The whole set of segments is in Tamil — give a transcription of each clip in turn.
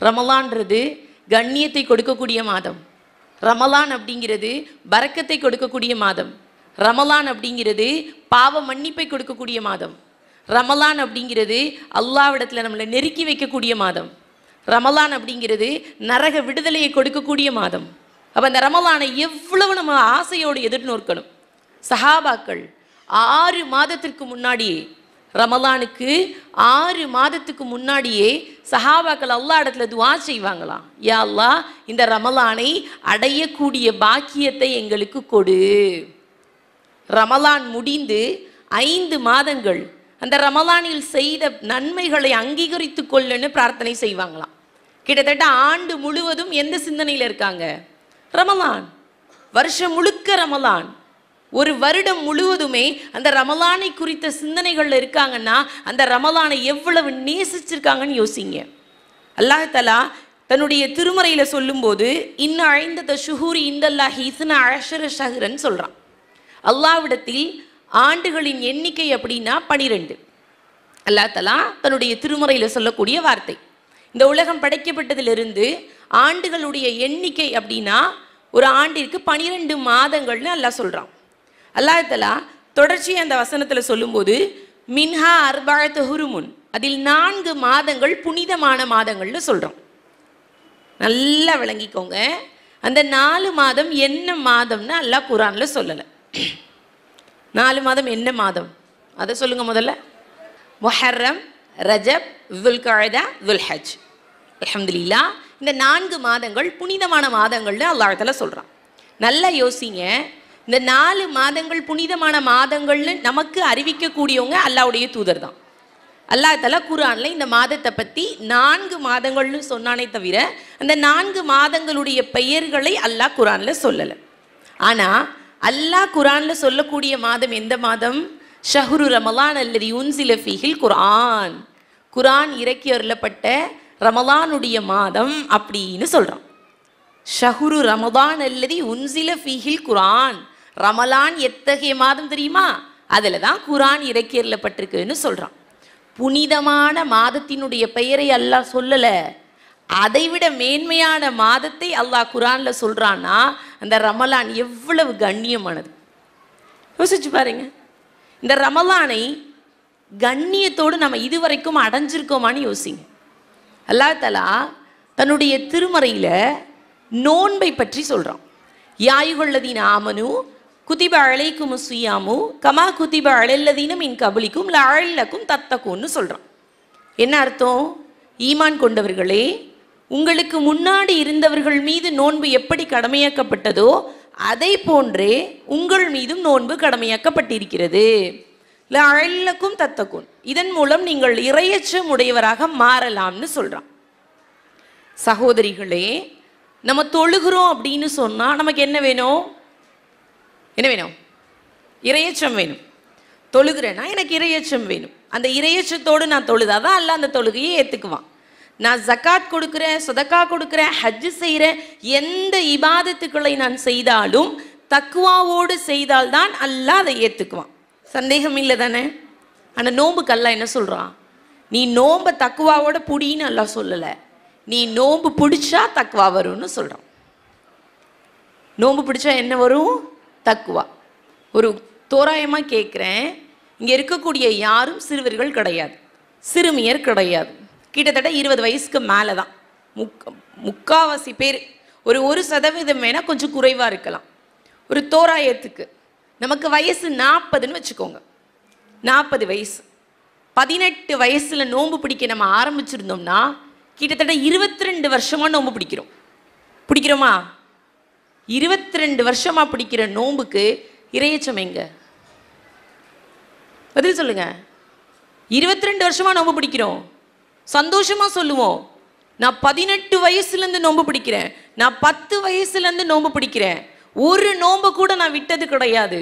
ரமலான்றது கண்ணியத்தை கொடுக்கக்கூடிய மாதம். ரமலான் அப்படிங்கிறது பரக்கத்தை கொடுக்கக்கூடிய மாதம். ரமலான் அப்படிங்கிறது பாவ மன்னிப்பை கொடுக்கக்கூடிய மாதம். ரமலான் அப்படிங்கிறது அல்லாஹ்விடத்தில் நம்மளை நெருக்கி வைக்கக்கூடிய மாதம். ரமலான் அப்படிங்கிறது நரக விடுதலையை கொடுக்கக்கூடிய மாதம். அப்போ அந்த ரமலானை எவ்வளவு நம்ம ஆசையோடு எதிர்நோக்கணும். சஹாபாக்கள் 6 மாதத்திற்கு முன்னாடியே, ரமலானுக்கு 6 மாதத்துக்கு முன்னாடியே சஹாபாக்கள் அல்லாஹ் இடத்துல துஆ செய்வாங்களாம். யா அல்லாஹ், இந்த ரமலானை அடையக்கூடிய பாக்கியத்தை எங்களுக்கு கொடு. ரமலான் முடிந்து 5 மாதங்கள் அந்த ரமலானில் செய்த நன்மைகளை அங்கீகரித்து கொள்ளுன்னு பிரார்த்தனை செய்வாங்களாம். கிட்டத்தட்ட ஆண்டு முழுவதும் எந்த சிந்தனையில் இருக்காங்க? ரமலான். வருஷம் முழுக்க ரமலான். ஒரு வருடம் முழுவதுமே அந்த ரமலானை குறித்த சிந்தனைகள் இருக்காங்கன்னா அந்த ரமலானை எவ்வளவு நேசிச்சிருக்காங்கன்னு யோசிங்க. அல்லாஹ் தஆலா தன்னுடைய திருமறையில் சொல்லும்போது இன்ன அழைந்த ஷுஹூரி இந்தல்லாஹி இஸ்னா அஷர ஷஹ்ரன் சொல்கிறான். அல்லாஹ்விடத்தில் ஆண்டுகளின் எண்ணிக்கை அப்படின்னா 12. அல்லாஹ் தஆலா தன்னுடைய திருமறையில் சொல்லக்கூடிய வார்த்தை. இந்த உலகம் படைக்கப்பட்டதிலிருந்து ஆண்டுகளுடைய எண்ணிக்கை அப்படின்னா ஒரு ஆண்டிற்கு 12 மாதங்கள்னு அல்லாஹ் சொல்கிறான். அல்லாஹ் தஆலா தொடர்ச்சியாக அந்த வசனத்தில் சொல்லும்போது மின்ஹா அர்பஅத்து ஹுருமுன், அதில் 4 மாதங்கள் புனிதமான மாதங்கள்னு சொல்கிறோம். நல்லா விளங்கிக்கோங்க. அந்த 4 மாதம் என்ன மாதம்னு அல்லாஹ் குர்ஆனில் சொல்லலை. 4 மாதம் என்ன மாதம் அதை சொல்லுங்க முதல்ல. முஹர்ரம், ரஜப், துல்கஅதா, துல்ஹஜ். அல்ஹம்துலில்லாஹ். இந்த 4 மாதங்கள் புனிதமான மாதங்கள்னு அல்லாஹ் தஆலா சொல்கிறான். நல்லா யோசிங்க. இந்த 4 மாதங்கள் புனிதமான மாதங்கள்னு நமக்கு அறிவிக்கக்கூடியவங்க அல்லாஹ்வுடைய தூதர் தான். அல்லாஹ் தஆலா குர்ஆனில் இந்த மாதத்தை பற்றி 4 மாதங்கள்னு சொன்னானே தவிர அந்த 4 மாதங்களுடைய பெயர்களை அல்லாஹ் குர்ஆனில் சொல்லலை. ஆனால் அல்லாஹ் குர்ஆனில் சொல்லக்கூடிய மாதம் எந்த மாதம்? ஷஹ்ரு ரமலான் அல்லதி உன்சில ஃபீஹில் குர்ஆன். குர்ஆன் இறக்கி அருளப்பட்ட ரமலானுடைய மாதம் அப்படின்னு சொல்கிறான். ஷஹ்ரு ரமலான் அல்லதி உன்சில ஃபீஹில் குர்ஆன். ரமலான் எத்தகைய மாதம் தெரியுமா? அதில் தான் குர்ஆன் இறக்கி அருளப்பட்டிருக்குன்னு சொல்கிறான். புனிதமான மாதத்தினுடைய பெயரை அல்லாஹ் சொல்லலை. அதைவிட மேன்மையான மாதத்தை அல்லாஹ் குர்ஆனில் சொல்கிறான்னா அந்த ரமலான் எவ்வளவு கண்ணியமானது யோசிச்சு பாருங்க. இந்த ரமலானை கண்ணியத்தோடு நம்ம இதுவரைக்கும் அடைஞ்சிருக்கோமான்னு யோசிங்க. அல்லாஹ் தஆலா தன்னுடைய திருமறையில் நோன்பை பற்றி சொல்கிறான். யாயுகல்லதீன ஆமனு குதிப அலைக்கும் சுயாமு கமா குதிப அலல்லதீன மின் கபலிக்கும் லஅல்லக்கும் தத்தகுன்னு சொல்கிறான். என்ன அர்த்தம்? ஈமான் கொண்டவர்களே, உங்களுக்கு முன்னாடி இருந்தவர்கள் மீது நோன்பு எப்படி கடமையாக்கப்பட்டதோ அதை போன்றே உங்கள் மீதும் நோன்பு கடமையாக்கப்பட்டிருக்கிறது. லஅல்லக்கும் தத்தகுன், இதன் மூலம் நீங்கள் இறையச்சம் உடையவராக மாறலாம்னு சொல்கிறான். சகோதரிகளே, நம்ம தொழுகிறோம் அப்படின்னு சொன்னால் நமக்கு என்ன வேணும்? என்ன வேணும்? இறையச்சம் வேணும். தொழுகிறேன்னா எனக்கு இறையச்சம் வேணும். அந்த இறையச்சத்தோடு நான் தொழுதாதான் அல்லாஹ் அந்த தொழுகையை ஏற்றுக்குவான். நான் ஜக்காத் கொடுக்குறேன், சதக்கா கொடுக்குறேன், ஹஜ்ஜு செய்கிறேன், எந்த இபாதத்துக்களை நான் செய்தாலும் தக்குவாவோடு செய்தால்தான் அல்லாஹ் அதை ஏற்றுக்குவான். சந்தேகம் இல்லை தானே? ஆனால் நோம்புக்கு அல்லாஹ் என்ன சொல்கிறான்? நீ நோம்பை தக்குவாவோட புடின்னு அல்லாஹ் சொல்லலை. நீ நோம்பு பிடிச்சா தக்குவா வரும்னு சொல்கிறான். நோம்பு பிடிச்சா என்ன வரும்? தக்குவா. ஒரு தோராயமாக கேட்குறேன், இங்கே இருக்கக்கூடிய யாரும் சிறுவர்கள் கிடையாது, சிறுமியர் கிடையாது. கிட்டத்தட்ட 20 வயசுக்கு மேலே தான் முக்காவாசி பேர். ஒரு 1% வேணால் கொஞ்சம் குறைவாக இருக்கலாம். ஒரு தோராயத்துக்கு நமக்கு வயசு 40ன்னு வச்சுக்கோங்க. 40 வயசு 18 வயசில் நோன்பு பிடிக்க நம்ம ஆரம்பிச்சிருந்தோம்னா கிட்டத்தட்ட 22 வருஷமாக நோன்பு பிடிக்கிறோமா? 22 வருஷமாக பிடிக்கிற நோன்புக்கு இறையச்சம் எங்க? பதில் சொல்லுங்க. 22 வருஷமாக நோன்பு பிடிக்கிறோம், சந்தோஷமாக சொல்லுவோம், நான் 18 வயசுலேருந்து நோன்பு பிடிக்கிறேன், நான் 10 வயசுலேருந்து நோன்பு பிடிக்கிறேன், ஒரு நோன்பு கூட நான் விட்டது கிடையாது.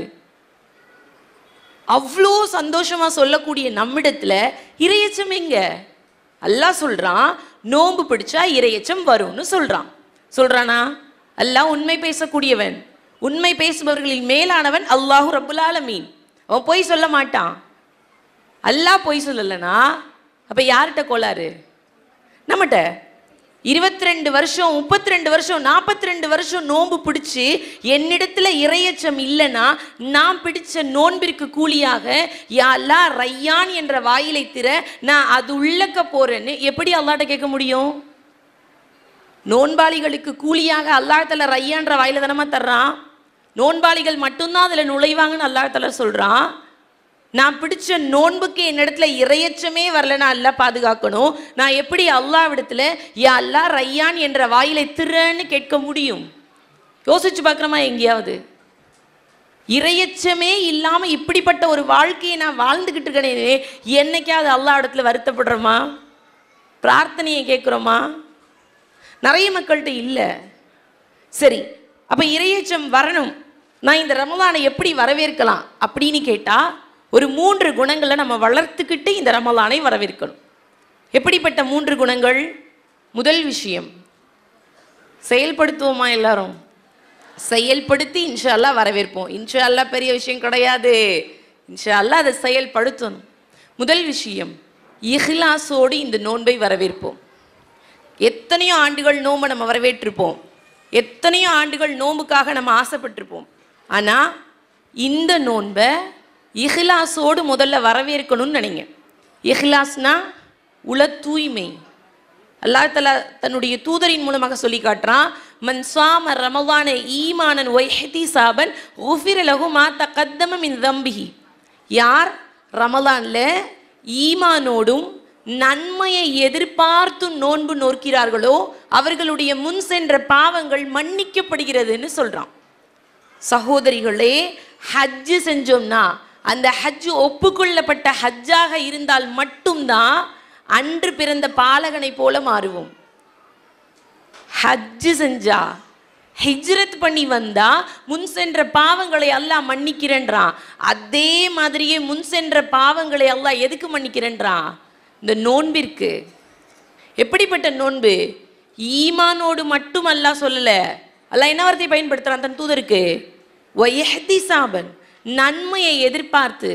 அவ்வளோ சந்தோஷமாக சொல்லக்கூடிய நம்மிடத்தில் இறையச்சம் எங்க? அல்லாஹ் சொல்கிறான், நோன்பு பிடிச்சா இறையச்சம் வரும்னு சொல்கிறானா? அல்லாஹ் உண்மை பேசக்கூடியவன், உண்மை பேசுபவர்களின் மேலானவன் அல்லாஹு ரப்புல் ஆலமீன். அவன் பொய் சொல்ல மாட்டான். அல்லாஹ் பொய் சொல்லலைன்னா அப்போ யார்கிட்ட கோளாறு? நம்மகிட்ட. 22 வருஷம் 32 வருஷம் 42 வருஷம் நோன்பு பிடிச்சு என்னிடத்துல இறையச்சம் இல்லைன்னா நான் பிடிச்ச நோன்பிற்கு கூலியாக யா அல்லாஹ் ரையான் என்ற வாயிலை திற நான் அது உள்ளக்க போறேன்னு எப்படி அல்லாஹ்ட்ட கேட்க முடியும்? நோன்பாளிகளுக்கு கூலியாக அல்லாஹ் தஆலா ரையான்ற வாயில தானமா தர்றான். நோன்பாளிகள் மட்டும்தான் அதில் நுழைவாங்கன்னு அல்லாஹ் தஆலா சொல்றான். நான் பிடிச்ச நோன்புக்கு என்னிடத்துல இறையச்சமே வரலன்னா அல்லாஹ் பாதுகாக்கணும். நான் எப்படி அல்லாஹ்விடத்துல யா அல்லாஹ் ரையான் என்ற வாயிலை திறன்னு கேட்க முடியும்? யோசிச்சு பார்க்குறோமா? எங்கேயாவது இறையச்சமே இல்லாம இப்படிப்பட்ட ஒரு வாழ்க்கையை நான் வாழ்ந்துகிட்டு இருக்கேனே, என்னைக்காவது அல்லாஹ் இடத்துல வருத்தப்படுறோமா? பிரார்த்தனையை கேட்குறோமா? நிறைய மக்கள்கிட்ட இல்லை. சரி, அப்ப இறையச்சம் வரணும். நான் இந்த ரமலானை எப்படி வரவேற்கலாம் அப்படின்னு கேட்டா ஒரு 3 குணங்களை நம்ம வளர்த்துக்கிட்டு இந்த ரமலானை வரவேற்கணும். எப்படிப்பட்ட 3 குணங்கள்? முதல் விஷயம், செயல்படுத்துவோமா? எல்லாரும் செயல்படுத்தி இன்ஷா அல்லாஹ் வரவேற்போம். இன்ஷா அல்லாஹ் பெரிய விஷயம் கிடையாது, இன்ஷா அல்லாஹ் அதை செயல்படுத்தணும். முதல் விஷயம், இஹ்லாஸோடு இந்த நோன்பை வரவேற்போம். எத்தனையோ ஆண்டுகள் நோன்பை நம்ம வரவேற்றிருப்போம், எத்தனையோ ஆண்டுகள் நோன்புக்காக நம்ம ஆசைப்பட்டிருப்போம். ஆனால் இந்த நோன்பை இஹ்லாஸோடு முதல்ல வரவேற்கணும்னு நினைங்க. இஹ்லாஸ்னா உள தூய்மை. அல்லாஹ் தஆலா தன்னுடைய தூதரின் மூலமாக சொல்லி காட்டுறான், மன் ஸாம ரமலான ஈமானன் வ இஹ்திஸாபன் குஃபிர லஹு மா தகத்தம மின் தம்பிஹி. யார் ரமலான்ல ஈமானோடும் நன்மையை எதிர்பார்த்து நோன்பு நோக்கிறார்களோ அவர்களுடைய முன் சென்ற பாவங்கள் மன்னிக்கப்படுகிறதுன்னு சொல்றான். சகோதரிகளே, ஹஜ்ஜு செஞ்சோம்னா அந்த ஹஜ்ஜு ஒப்புக்கொள்ளப்பட்ட ஹஜ்ஜாக இருந்தால் மட்டும்தான் அன்று பிறந்த பாலகனை போல மாறுவோம். ஹஜ்ஜு செஞ்சா, ஹிஜ்ரத் பண்ணி வந்தா முன் சென்ற பாவங்களை அல்லாஹ் மன்னிக்கிறேன்றான். அதே மாதிரியே முன் சென்ற பாவங்களை அல்லாஹ் எதுக்கு மன்னிக்கிறேன்றான்? இந்த நோன்பிற்கு. எப்படிப்பட்ட நோன்பு? ஈமானோடு மட்டும் அல்லாஹ் சொல்லல. அல்லாஹ் என்ன வார்த்தையை பயன்படுத்துறான் தன் தூதருக்கு? வயஹ்திசாபன், நன்மையை எதிர்பார்த்து.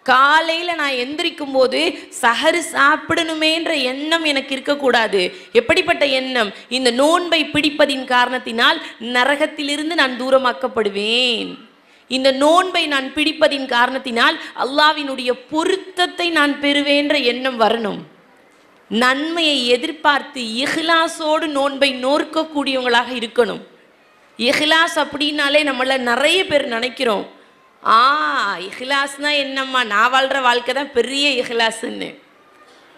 காலையில் நான் எந்திரிக்கும் போது சஹரு சாப்பிடணுமேன்ற எண்ணம் எனக்கு இருக்கக்கூடாது. எப்படிப்பட்ட எண்ணம்? இந்த நோன்பை பிடிப்பதின் காரணத்தினால் நரகத்திலிருந்து நான் தூரமாக்கப்படுவேன். இந்த நோன்பை நான் பிடிப்பதின் காரணத்தினால் அல்லாஹ்வினுடைய பொருத்தத்தை நான் பெறுவேன்ற எண்ணம் வரணும். நன்மையை எதிர்பார்த்து இஹ்லாஸோடு நோன்பை நோற்கக்கூடியவங்களாக இருக்கணும். இஹ்லாஸ் அப்படின்னாலே நம்மள நிறைய பேர் நினைக்கிறோம், இஹ்லாஸ்னா என்னம்மா, நான் வாழ்கிற வாழ்க்கை தான் பெரிய இஹ்லாஸ்ன்னு.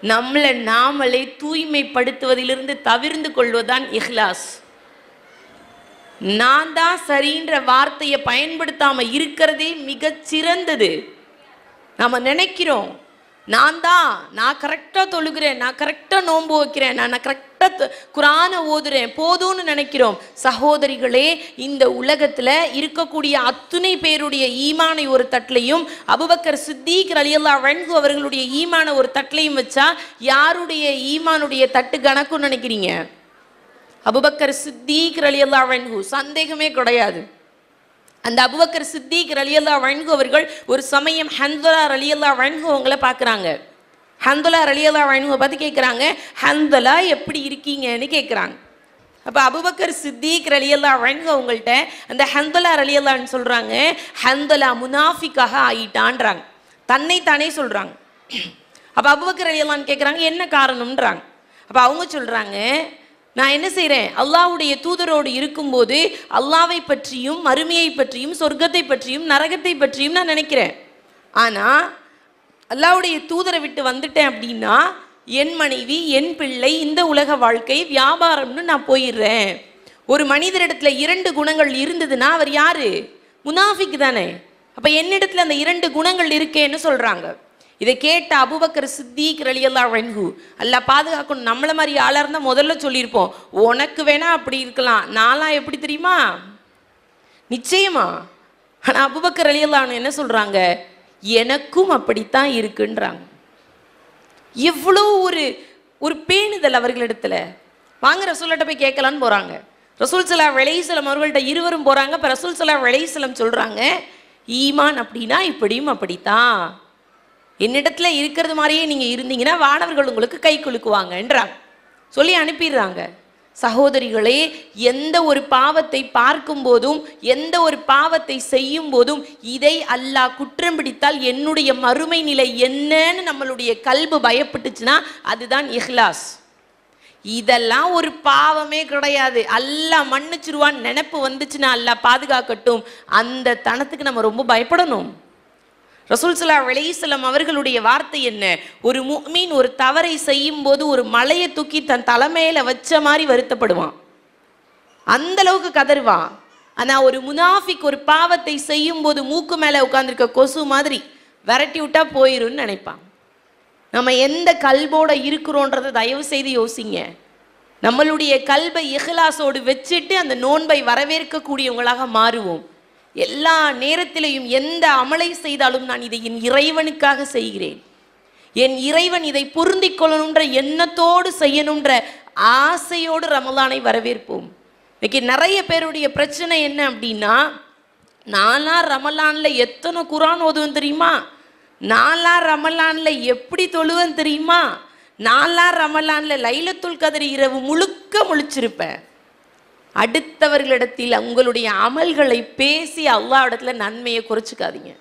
நம்மளை நாமளே தூய்மைப்படுத்துவதிலிருந்து தவிர்ந்து கொள்வதுதான் இஹ்லாஸ். நான் தான் சரின்ற வார்த்தையை பயன்படுத்தாமல் இருக்கிறதே மிகச் சிறந்தது. நம்ம நினைக்கிறோம், நான் கரெக்டாக தொழுகிறேன், நான் கரெக்டாக நோன்பு வைக்கிறேன், நான் கரெக்டாக குரானை ஓதுறேன் போதும்னு நினைக்கிறோம். சகோதரிகளே, இந்த உலகத்தில் இருக்கக்கூடிய அத்துணை பேருடைய ஈமானை ஒரு தட்டிலையும் அபூபக்கர் சித்தீக் ரலியல்லாஹு அன்ஹு அவர்களுடைய ஈமான ஒரு தட்டிலையும் வச்சா யாருடைய ஈமானுடைய தட்டு கணக்குன்னு நினைக்கிறீங்க? அபூபக்கர் சித்தீக் ரலியல்லாஹு அன்ஹு, சந்தேகமே கிடையாது. அந்த அபூபக்கர் சித்தீக் ரலியல்லாஹு அன்ஹு அவர்கள் ஒரு சமயம் ஹன்தலா ரலியல்லாஹு அன்ஹு அவங்கள பார்க்குறாங்க. ஹன்தலா ரலியல்லாஹு அன்ஹுவை பார்த்து கேட்குறாங்க, ஹன்தலா எப்படி இருக்கீங்கன்னு கேட்குறாங்க. அப்போ அபூபக்கர் சித்தீக் ரலியல்லாஹு அன்ஹு அவங்கள்ட்ட அந்த ஹன்தலா ரலியல்லாஹு சொல்கிறாங்க, ஹன்தலா முனாஃபிக்காக ஆயிட்டான்றாங்க, தன்னைத்தானே சொல்கிறாங்க. அப்போ அபூபக்கர் ரலியல்லாஹு கேட்குறாங்க, என்ன காரணம்ன்றாங்க. அப்போ அவங்க சொல்கிறாங்க, நான் என்ன செய்கிறேன், அல்லாஹ்வுடைய தூதரோடு இருக்கும்போது அல்லாஹ்வை பற்றியும் மறுமையை பற்றியும் சொர்க்கத்தை பற்றியும் நரகத்தை பற்றியும் நான் நினைக்கிறேன். ஆனால் அல்லாஹ்வுடைய தூதரை விட்டு வந்துட்டேன் அப்படின்னா என் மனைவி, என் பிள்ளை, இந்த உலக வாழ்க்கை, வியாபாரம்னு நான் போயிடுறேன். ஒரு மனிதரிடத்துல 2 குணங்கள் இருந்ததுன்னா அவர் யாரு? முனாஃபிக் தானே. அப்போ என்னிடத்துல அந்த 2 குணங்கள் இருக்கேன்னு சொல்கிறாங்க. இதை கேட்ட அபூபக்கர் சித்தீக் ரலியல்லாஹு அன்ஹு, அல்லாஹ் பாதுகாக்கணும், நம்மள மாதிரி ஆளாக இருந்தால் முதல்ல சொல்லியிருப்போம், உனக்கு வேணா அப்படி இருக்கலாம், நான்லாம் எப்படி தெரியுமா? நிச்சயமா. ஆனால் அபூபக்கர் ரலியல்லாஹு அன்ஹு என்ன சொல்கிறாங்க? எனக்கும் அப்படித்தான் இருக்குன்றாங்க. எவ்வளோ ஒரு பேணுதல் அவர்களிடத்துல. வாங்க ரசூல்கிட்ட போய் கேட்கலான்னு போகிறாங்க. ரசூல் ஸல்லல்லாஹு அலைஹி வஸல்லம் அவர்கள்ட்ட இருவரும் போகிறாங்க. இப்போ ரசூல் ஸல்லல்லாஹு அலைஹி வஸல்லம் சொல்கிறாங்க, ஈமான் அப்படின்னா இப்படியும் அப்படித்தான், என்னிடத்துல இருக்கிறது மாதிரியே நீங்கள் இருந்தீங்கன்னா வானவர்கள் உங்களுக்கு கை குலுக்குவாங்கன்றாங்க. சொல்லி அனுப்பிடுறாங்க. சகோதரிகளே, எந்த ஒரு பாவத்தை பார்க்கும் போதும், எந்த ஒரு பாவத்தை செய்யும் போதும், இதை அல்லாஹ் குற்றம் பிடித்தால் என்னுடைய மறுமை நிலை என்னன்னு நம்மளுடைய கல்பு பயப்பட்டுச்சுன்னா அதுதான் இஹ்லாஸ். இதெல்லாம் ஒரு பாவமே கிடையாது, அல்லாஹ் மன்னிச்சிருவான் நினைப்பு வந்துச்சுன்னா அல்லாஹ் பாதுகாக்கட்டும், அந்த தனத்துக்கு நம்ம ரொம்ப பயப்படணும். ரசூல் ஸல்லல்லாஹு அலைஹி வஸல்லம் அவர்களுடைய வார்த்தை என்ன? ஒரு முஃமின் ஒரு தவறை செய்யும் போது ஒரு மலையை தூக்கி தன் தலைமையில வச்ச மாதிரி வருத்தப்படுவான், அந்த அளவுக்கு கதறுவான். ஆனா ஒரு முனாஃபிக் ஒரு பாவத்தை செய்யும் போது மூக்கு மேல உட்கார்ந்துருக்க கொசு மாதிரி விரட்டி விட்டா போயிருன்னு நினைப்பான். நம்ம எந்த கல்போட இருக்கிறோன்றதை தயவு செய்து யோசிங்க. நம்மளுடைய கல்பை இஹ்லாஸோடு வச்சுட்டு அந்த நோன்பை வரவேற்கக்கூடியவங்களாக மாறுவோம். எல்லா நேரத்திலையும் எந்த அமலை செய்தாலும் நான் இதை என் இறைவனுக்காக செய்கிறேன், என் இறைவன் இதை பொருந்திக் கொள்ளணுன்ற எண்ணத்தோடு செய்யணுன்ற ஆசையோடு ரமலானை வரவேற்போம். இன்னைக்கு நிறைய பேருடைய பிரச்சனை என்ன அப்படின்னா, நானா ரமலான்ல எத்தனை குரான் ஓதுவேன் தெரியுமா, நாலா ரமலான்ல எப்படி தொழுவேன் தெரியுமா, நாலா ரமலான்ல லைலத்துல் கத்ர் இரவு முழுக்க முழிச்சிருப்பேன். அடுத்தவர்களிடத்தில் உங்களுடைய அமல்களை பேசி அல்லாஹ் இடத்துல நன்மையை குறைச்சிக்காதீங்க.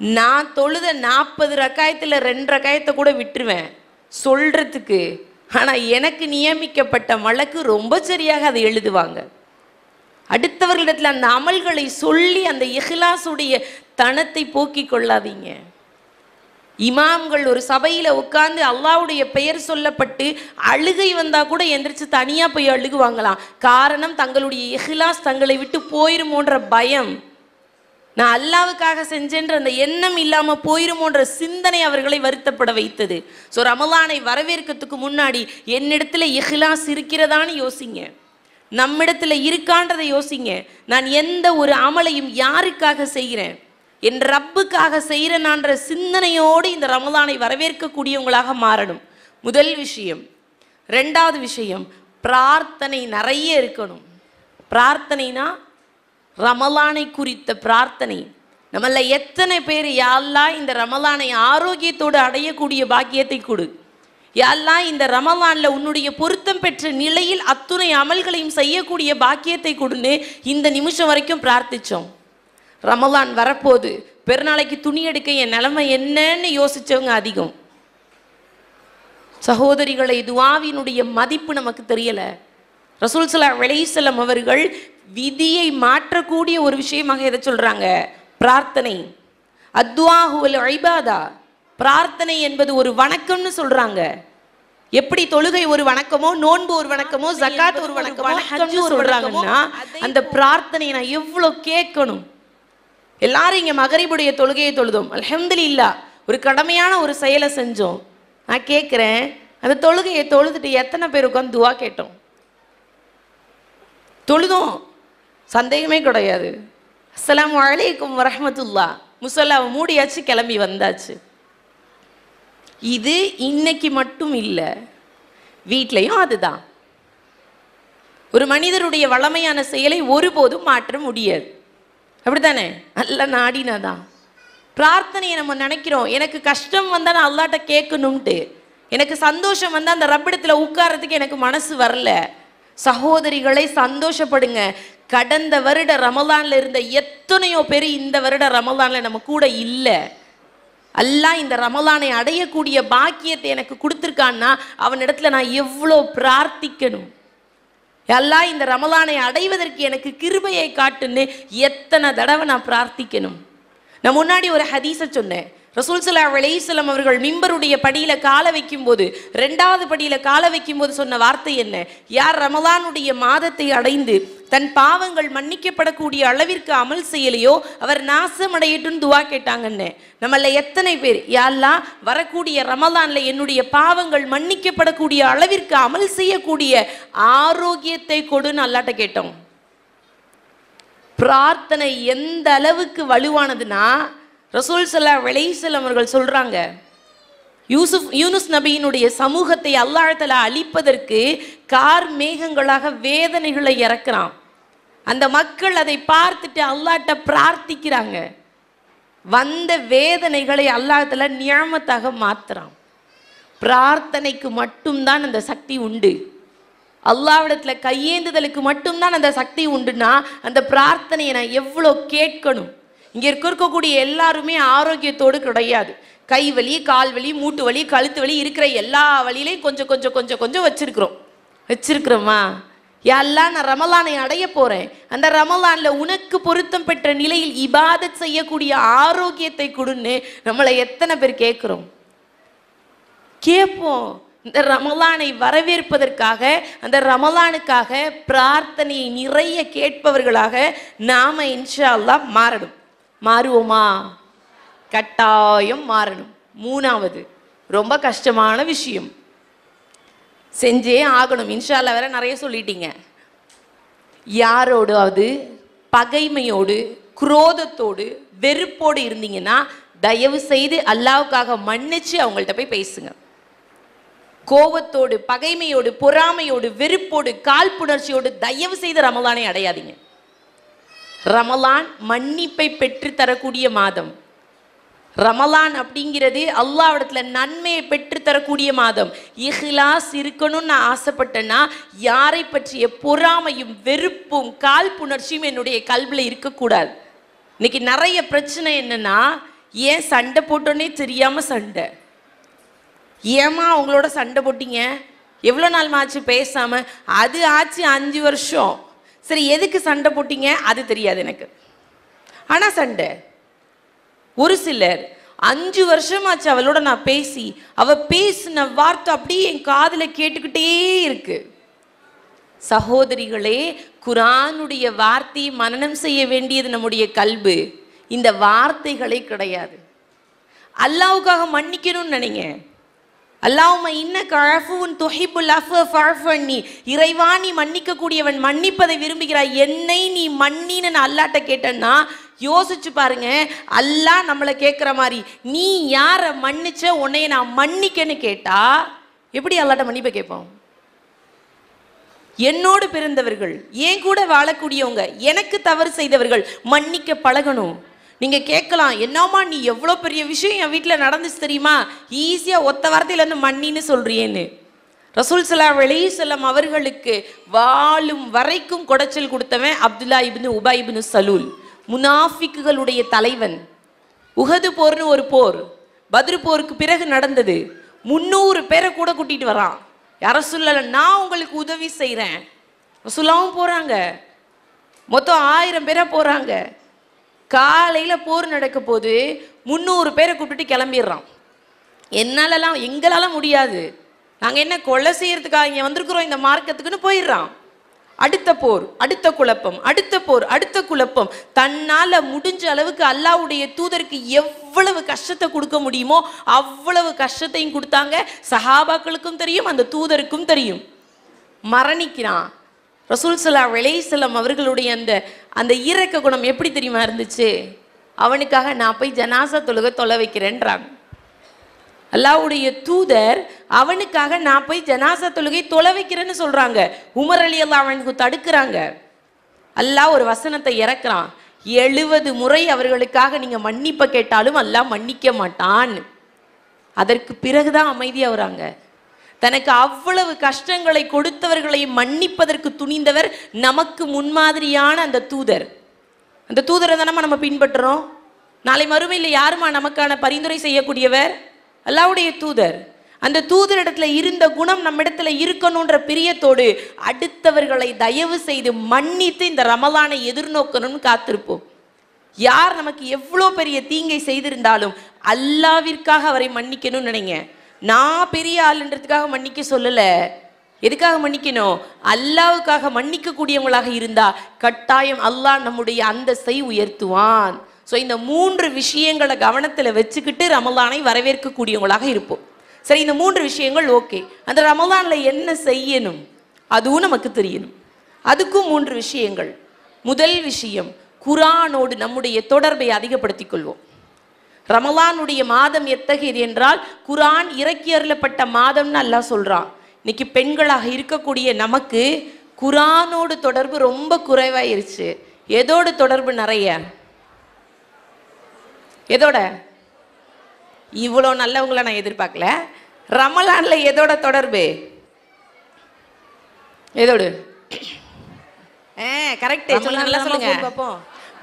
நான் தொழுத 40 ரக்காயத்தில் 2 ரக்காயத்தை கூட விட்டுருவேன் சொல்றதுக்கு, ஆனால் எனக்கு நியமிக்கப்பட்ட மலக்கு ரொம்ப சரியாக அதை எழுதுவாங்க. அடுத்தவர்களிடத்தில் அந்த அமல்களை சொல்லி அந்த இஹ்லாஸுடைய தனத்தை போக்கி கொள்ளாதீங்க. இமாம்கள் ஒரு சபையில் உட்கார்ந்து அல்லாஹ்வுடைய பெயர் சொல்லப்பட்டு அழுகை வந்தால் கூட எந்திரிச்சு தனியாக போய் அழுகுவாங்களாம். காரணம் தங்களுடைய இஹ்லாஸ் தங்களை விட்டு போயிருமோன்ற பயம், நான் அல்லாவுக்காக செஞ்சேன்ற அந்த எண்ணம் இல்லாமல் போயிருமோன்ற சிந்தனை அவர்களை வருத்தப்பட வைத்தது. ஸோ ரமலானை வரவேற்கிறதுக்கு முன்னாடி என்னிடத்துல இஹ்லாஸ் இருக்கிறதான்னு யோசிங்க, நம்மிடத்துல இருக்கான்றதை யோசிங்க. நான் எந்த ஒரு அமலையும் யாருக்காக செய்கிறேன், என் ரப்புக்காக செய்கிறேனான்ற சிந்தனையோடு இந்த ரமலானை வரவேற்கக்கூடியவங்களாக மாறணும். முதல் விஷயம். ரெண்டாவது விஷயம், பிரார்த்தனை நிறைய இருக்கணும். பிரார்த்தனைனா ரமலானை குறித்த பிரார்த்தனை. நம்மள எத்தனை பேர் யா அல்லாஹ் இந்த ரமலானை ஆரோக்கியத்தோடு அடையக்கூடிய பாக்கியத்தை கொடு, யா அல்லாஹ் இந்த ரமலான்ல உன்னுடைய பொருத்தம் பெற்ற நிலையில் அத்துணை அமல்களையும் செய்யக்கூடிய பாக்கியத்தை கொடுன்னு இந்த நிமிஷம் வரைக்கும் பிரார்த்திச்சோம். ரமலான் வரப்போது, பெருநாளைக்கு துணி எடுக்க என் நிலைமை என்னன்னு யோசிச்சவங்க அதிகம். சகோதரிகளை, துஆவினுடைய மதிப்பு நமக்கு தெரியல. ரசூல் ஸல்லல்லாஹு அலைஹி வஸல்லம் அவர்கள் விதியை மாற்றக்கூடிய ஒரு விஷயமாக எதை சொல்றாங்க? பிரார்த்தனை. அத்வாஹு வல் இபாதா, பிரார்த்தனை என்பது ஒரு வணக்கம்னு சொல்றாங்க. எப்படி தொழுகை ஒரு வணக்கமோ, நோன்பு ஒரு வணக்கமோ, ஜகாத் ஒரு வணக்கமோ, ஹஜ் சொல்றாங்கன்னா அந்த பிரார்த்தனையை நான் எவ்வளவு கேட்கணும். எல்லாரும் இங்கே மகரிபுடைய தொழுகையை தொழுதோம், அல்ஹம்துலில்லாஹ், ஒரு கடமையான ஒரு செயலை செஞ்சோம். நான் கேட்குறேன், அந்த தொழுகையை தொழுதுட்டு எத்தனை பேர் உட்காந்து துவா கேட்டோம்? தொழுதோம், சந்தேகமே கிடையாது. அஸ்ஸலாமு அலைக்கும் வரஹ்மத்துல்லாஹ், முஸல்லாவை மூடியாச்சு, கிளம்பி வந்தாச்சு. இது இன்னைக்கு மட்டும் இல்லை, வீட்லையும் அதுதான். ஒரு மனிதருடைய வளமையான செயலை ஒருபோதும் மாற்ற முடியாது, அப்படித்தானே? நல்ல நாடினாதான். பிரார்த்தனையை நம்ம நினைக்கிறோம், எனக்கு கஷ்டம் வந்தால் நான் அல்லாட்ட கேட்கணும்ட்டு, எனக்கு சந்தோஷம் வந்தால் அந்த ரப்பிடத்தில் உட்கார்றதுக்கு எனக்கு மனசு வரல. சகோதரிகளை, சந்தோஷப்படுங்க. கடந்த வருட ரமலான்ல இருந்த எத்தனையோ பேர் இந்த வருட ரமலான்ல நம்ம கூட இல்லை. அல்லாஹ் இந்த ரமலானை அடையக்கூடிய பாக்கியத்தை எனக்கு கொடுத்துருக்கான்னா அவனிடத்துல நான் எவ்வளோ பிரார்த்திக்கணும். அல்லாஹ் இந்த ரமலானை அடைவதற்கு எனக்கு கிருபையை காட்டுன்னு எத்தனை தடவை நான் பிரார்த்திக்கணும். நான் முன்னாடி ஒரு ஹதீஸை சொன்னேன். ரசூல் ஸல்லல்லாஹு அலைஹி வஸல்லம் அவர்கள் மிம்பருடைய படியில கால வைக்கும் போது, 2வது படியில கால வைக்கும் போது சொன்ன வார்த்தை என்ன? யார் ரமலானுடைய மாதத்தை அடைந்து தன் பாவங்கள் மன்னிக்கப்படக்கூடிய அளவிற்கு அமல் செய்யலையோ அவர் நாசமடையட்டுன்னு துவா கேட்டாங்கன்னு. நம்மள எத்தனை பேர் யா அல்லாஹ் வரக்கூடிய ரமலான்ல என்னுடைய பாவங்கள் மன்னிக்கப்படக்கூடிய அளவிற்கு அமல் செய்யக்கூடிய ஆரோக்கியத்தை கொடுன்னு அல்லாட்ட கேட்டோம். பிரார்த்தனை எந்த அளவுக்கு வலுவானதுன்னா, ரசூல் ஸல்லல்லாஹு அலைஹி வஸல்லம் அவர்கள் சொல்றாங்க, யூனுஸ் நபியினுடைய சமூகத்தை அல்லாஹ் தஆலா அழிப்பதற்கு கார் மேகங்களாக வேதனைகளை இறக்குறான். அந்த மக்கள் அதை பார்த்துட்டு அல்லாஹ்ட்ட பிரார்த்திக்கிறாங்க. வந்த வேதனைகளை அல்லாஹ் தஆலா நியமத்தாக மாத்துறான். பிரார்த்தனைக்கு மட்டும்தான் அந்த சக்தி உண்டு. அல்லாஹ்விடத்துல கையேந்துதலுக்கு மட்டும்தான் அந்த சக்தி உண்டுன்னா அந்த பிரார்த்தனையை நான் எவ்வளோ கேட்கணும். இங்கே இருக்கக்கூடிய எல்லாருமே ஆரோக்கியத்தோடு கிடையாது. கை வலி, கால் வலி, மூட்டு வலி, கழுத்து வலி, இருக்கிற எல்லா வழியிலையும் கொஞ்சம் கொஞ்சம் கொஞ்சம் கொஞ்சம் வச்சிருக்கிறோமா? எல்லாம் நான் ரமலானை அடைய போறேன், அந்த ரமலான்ல உனக்கு பொருத்தம் பெற்ற நிலையில் இபாதத் செய்யக்கூடிய ஆரோக்கியத்தை கொடுன்னு நம்மளை எத்தனை பேர் கேட்கிறோம்? கேட்போம். இந்த ரமலானை வரவேற்பதற்காக, அந்த ரமலானுக்காக பிரார்த்தனையை நிறைய கேட்பவர்களாக நாம இன்ஷா அல்லாஹ் மாறணும். மாறுவோமா? கட்டாயம் மாறணும். மூணாவது ரொம்ப கஷ்டமான விஷயம், செஞ்சே ஆகணும். இன்ஷா அல்லாஹ் வேற நிறைய சொல்லிட்டீங்க. யாரோடாவது பகைமையோடு, குரோதத்தோடு, வெறுப்போடு இருந்தீங்கன்னா தயவு செய்து அல்லாஹ்வுக்காக மன்னிச்சு அவங்கள்ட்ட போய் பேசுங்க. கோபத்தோடு, பகைமையோடு, பொறாமையோடு, வெறுப்போடு, காழ்ப்புணர்ச்சியோடு தயவு செய்து ரமலானை அடையாதீங்க. ரமலான் மன்னிப்பை பெற்று தரக்கூடிய மாதம். ரமலான் அப்படிங்கிறது அல்லாஹ்விடத்துல நன்மையை பெற்று தரக்கூடிய மாதம். இஹ்லாஸ் இருக்கணும்னு நான் ஆசைப்பட்டேன்னா யாரை பற்றிய பொறாமையும் வெறுப்பும் காழ்ப்புணர்ச்சியும் என்னுடைய கல்வில இருக்கக்கூடாது. இன்னைக்கு நிறைய பிரச்சனை என்னன்னா, ஏன் சண்டை போட்டோன்னே தெரியாம சண்டை. ஏமா அவங்களோட சண்டை போட்டீங்க? எவ்வளோ நாள் ஆச்சு பேசாம? அது ஆச்சு 5 வருஷம். சரி, எதுக்கு சண்டை போட்டீங்க? அது தெரியாது எனக்கு, ஆனா சண்டை. ஒரு சிலர் 5 வருஷமாச்சு அவளோட நான் பேசி, அவ பேசின வார்த்தை அப்படியே என் காதுல கேட்டுக்கிட்டே இருக்கு. சகோதரிகளே, குர்ஆனுடைய வார்த்தையை மனனம் செய்ய வேண்டியது நம்முடைய கல்பு, இந்த வார்த்தைகளே கிடையாது. அல்லாஹ்வுக்காக மன்னிக்கணும்னு நினைங்க. அல்லாஹும்ம இன்னக அஃபுவுன் துஹிப்புல் அஃவ ஃபஅஃபு அன்னி. இறைவா, நீ மன்னிக்க கூடியவன், மன்னிப்பதை விரும்புகிறாய், என்னை நீ மன்னின்னு நான் அல்லாஹ்ட்ட கேட்டேன்னா யோசிச்சு பாருங்க. அல்லாஹ் நம்மளை கேட்குற மாதிரி நீ யாரை மன்னிச்ச, உன்னைய நான் மன்னிக்கன்னு கேட்டா எப்படி அல்லாஹ்ட்ட மன்னிப்பை கேட்போம்? என்னோடு பிறந்தவர்கள், என் கூட வாழக்கூடியவங்க, எனக்கு தவறு செய்தவர்கள் மன்னிக்க பழகணும். நீங்க கேட்கலாம், என்னம்மா நீ எவ்வளோ பெரிய விஷயம் என் வீட்டில் நடந்துச்சு தெரியுமா, ஈஸியா ஒத்த வார்த்தையில இருந்து மன்னின்னு சொல்றியேன்னு. ரசூல் ஸல்லல்லாஹு அலைஹி வஸல்லம் அவர்களுக்கு வாழும் வரைக்கும் குடைச்சல் கொடுத்தவன் அப்துல்லா இப்னு உபை இப்னு சலூல், முனாஃபிக்குகளுடைய தலைவன். உஹது போர்னு ஒரு போர், பத்ரு போருக்கு பிறகு நடந்தது. 300 பேரை கூட கூட்டிட்டு வரான். யார சொல்லல, நான் உங்களுக்கு உதவி செய்கிறேன். ரசூலாவும் போறாங்க, மொத்தம் 1000 பேரா போறாங்க. காலையில போர் நடக்க போது 300 பேரை கூப்பிட்டு கிளம்பிடுறான். எங்களால முடியாது, நாங்க என்ன கொலை செய்யறதுக்காக இங்க வந்திருக்கிறோம் இந்த மார்க்கத்துக்குன்னு போயிடுறான். அடுத்த போர், அடுத்த குழப்பம், அடுத்த போர், அடுத்த குழப்பம். தன்னால முடிஞ்ச அளவுக்கு அல்லாஹ்வுடைய தூதருக்கு எவ்வளவு கஷ்டத்தை கொடுக்க முடியுமோ அவ்வளவு கஷ்டத்தையும் கொடுத்தாங்க. சஹாபாக்களுக்கும் தெரியும், அந்த தூதருக்கும் தெரியும். மரணிக்கிறான். ரசூல் ஸல்லல்லாஹு அலைஹி வஸல்லம் அவர்களுடைய அந்த இரக்க குணம் எப்படி தெரியுமா இருந்துச்சு? அவனுக்காக நான் போய் ஜனாசா தொலை வைக்கிறேன்றாங்க. அல்லாஹ்வுடைய தூதர் அவனுக்காக நான் போய் ஜனாசா தொலை வைக்கிறேன்னு சொல்றாங்க. உமர் ரலியல்லாஹு அன்ஹு தடுக்கிறாங்க. அல்லாஹ் ஒரு வசனத்தை இறக்குறான், 70 முறை அவர்களுக்காக நீங்க மன்னிப்பை கேட்டாலும் அல்லாஹ் மன்னிக்க மாட்டான். அதற்கு பிறகுதான் அமைதியாகிறாங்க. தனக்கு அவ்வளவு கஷ்டங்களை கொடுத்தவர்களை மன்னிப்பதற்கு துணிந்தவர் நமக்கு முன்மாதிரியான அந்த தூதர். அந்த தூதரை தானே நம்ம பின்பற்றுறோம். நாளை மறுமையில் யாருமா நமக்கான பரிந்துரை செய்யக்கூடியவர்? அல்லாஹ்வுடைய தூதர். அந்த தூதரிடத்துல இருந்த குணம் நம்ம இடத்துல இருக்கணும்ன்ற பிரியத்தோடு அடுத்தவர்களை தயவு செய்து மன்னித்து இந்த ரமலானை எதிர்நோக்கணும்னு காத்திருப்போம். யார் நமக்கு எவ்வளோ பெரிய தீங்கை செய்திருந்தாலும் அல்லாஹ்விற்காக அவரை மன்னிக்கணும்னு நினைங்க. நான் பெரிய ஆளுன்றதுக்காக மன்னிக்க சொல்லலை. எதுக்காக மன்னிக்கணும்? அல்லாஹ்வுக்காக மன்னிக்க கூடியவங்களாக இருந்தா கட்டாயம் அல்லாஹ் நம்முடைய அந்தஸ்தை உயர்த்துவான். ஸோ இந்த 3 விஷயங்களை கவனத்தில் வச்சுக்கிட்டு ரமலானை வரவேற்கக்கூடியவங்களாக இருப்போம். சரி, இந்த 3 விஷயங்கள் ஓகே. அந்த ரமலானில் என்ன செய்யணும் அதுவும் நமக்கு தெரியணும். அதுக்கும் 3 விஷயங்கள். முதல் விஷயம், குர்ஆனோடு நம்முடைய தொடர்பை அதிகப்படுத்திக் கொள்வோம். ரமலானுடைய மாதம் எத்தகையது என்றால் குர்ஆன் இறக்கி அருளப்பட்ட மாதம்னு அல்லாஹ் சொல்றான். இன்னைக்கு பெண்களாக இருக்கக்கூடிய நமக்கு குர்ஆனோடு தொடர்பு ரொம்ப குறைவாயிருச்சு. எதோடு தொடர்பு நிறைய? எதோட? இவ்வளோ நல்லவங்களை நான் எதிர்பார்க்கல. ரமலான்ல எதோட தொடர்பு? ஏதோடு கரெக்ட் சொல்லுங்க, நல்லா சொல்லுங்க பாப்போம்.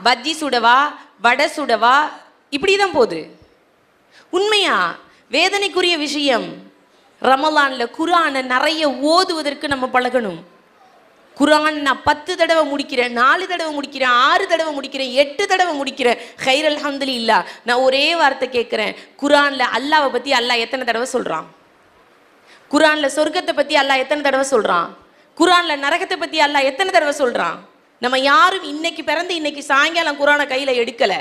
பஜ்ஜி சுடவா, வடை சுடவா, இப்படிதான் போகுது. உண்மையா வேதனைக்குரிய விஷயம். ரமலான்ல குர்ஆனை நிறைய ஓதுவதற்கு நம்ம பழகணும். குர்ஆன் நான் 10 தடவை முடிக்கிறேன், 4 தடவை முடிக்கிறேன், 6 தடவை முடிக்கிறேன், 8 தடவை முடிக்கிறேன். கைர் அல்ஹம்துலில்லாஹ். நான் ஒரே வார்த்தை கேட்கிறேன், குர்ஆன்ல அல்லாஹ்வை பத்தி அல்லாஹ் எத்தனை தடவை சொல்றான்? குர்ஆன்ல சொர்க்கத்தை பத்தி அல்லாஹ் எத்தனை தடவை சொல்றான்? குர்ஆன்ல நரகத்தை பத்தி அல்லாஹ் எத்தனை தடவை சொல்றான்? நம்ம யாரும் இன்னைக்கு பிறந்து இன்னைக்கு சாயங்காலம் குர்ஆனை கையில எடுக்கல,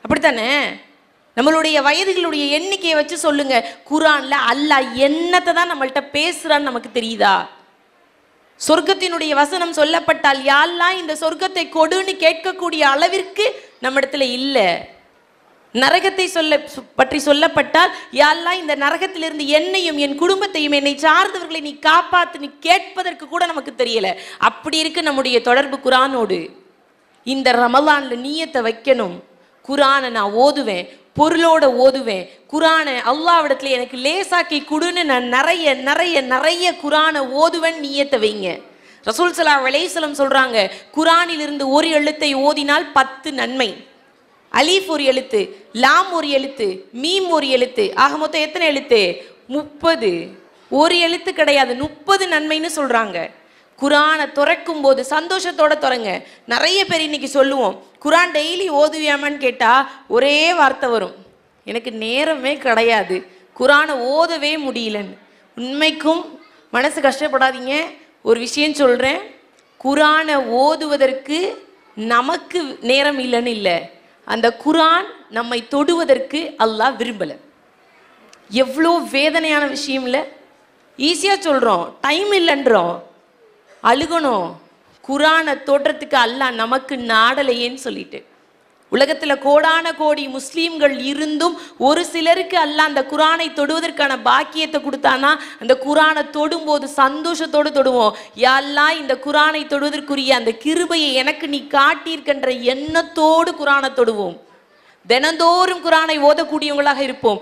அப்படித்தானே? நம்மளுடைய வயதுகளுடைய எண்ணிக்கையை வச்சு சொல்லுங்க, குர்ஆன்ல அல்லாஹ் என்னத்தை தான் நம்மள்கிட்ட பேசுறான்னு நமக்கு தெரியுதா? சொர்க்கத்தினுடைய வசனம் சொல்லப்பட்டால் யா அல்லாஹ் இந்த சொர்க்கத்தை கொடுன்னு கேட்கக்கூடிய அளவிற்கு நம்ம இடத்துல இல்லை. நரகத்தை பற்றி சொல்லப்பட்டால் யா அல்லாஹ் இந்த நரகத்திலிருந்து என்னையும் என் குடும்பத்தையும் என்னை சார்ந்தவர்களை நீ காப்பாத்து கேட்பதற்கு கூட நமக்கு தெரியல. அப்படி இருக்கு நம்முடைய தொடர்பு குர்ஆனோடு. இந்த ரமலான்ல நியத்தை வைக்கணும், குர்ஆனை நான் ஓதுவேன், பொருளோட ஓதுவேன். குர்ஆனை அல்லாஹ்விடத்துல எனக்கு லேசாக்கி கொடுன்னு நான் நிறைய நிறைய நிறைய குர்ஆனை ஓதுவேன் நியத்தை வைங்க. ரசூல் ஸல்லல்லாஹு அலைஹி வஸல்லம் சொல்றாங்க, குர்ஆனிலிருந்து ஒரு எழுத்தை ஓதினால் 10 நன்மை. அலீஃப் ஒரு எழுத்து, லாம் ஒரு எழுத்து, மீம் ஒரு எழுத்து, ஆக மொத்தம் எத்தனை எழுத்து? 30. ஒரு எழுத்து கிடையாது, 30 நன்மைன்னு சொல்றாங்க. குர்ஆனை துறக்கும் போது சந்தோஷத்தோட துறங்க. நிறைய பேர் இன்னைக்கு சொல்லுவோம், குர்ஆன் டெய்லி ஓதுவியாமான்னு கேட்டா ஒரே வார்த்தை வரும், எனக்கு நேரமே கிடையாது, குர்ஆனை ஓதவே முடியலன்னு. உண்மைக்கும் மனசு கஷ்டப்படாதீங்க. ஒரு விஷயம் சொல்றேன், குர்ஆனை ஓதுவதற்கு நமக்கு நேரம் இல்லைன்னு இல்லை, அந்த குர்ஆன் நம்மை தொடுவதற்கு அல்லாஹ் விரும்பல. எவ்வளோ வேதனையான விஷயம் இல்லை? ஈஸியா சொல்றோம், டைம் இல்லைன்றோம், அழுகணும். குர்ஆனை தொடுறதுக்கு அல்லாஹ் நமக்கு நாடலையேன்னு சொல்லிட்டு. உலகத்துல கோடான கோடி முஸ்லீம்கள் இருந்தும் ஒரு சிலருக்கு அல்லாஹ் அந்த குர்ஆனை தொடுவதற்கான பாக்கியத்தை கொடுத்தானா அந்த குர்ஆனை தொடும்போது சந்தோஷத்தோடு தொடுவோம். யா அல்லாஹ் இந்த குர்ஆனை தொடுவதற்குரிய அந்த கிருபையை எனக்கு நீ காட்டியிருக்கின்ற எண்ணத்தோடு குர்ஆனை தொடுவோம். தினந்தோறும் குர்ஆனை ஓதக்கூடியவங்களாக இருப்போம்.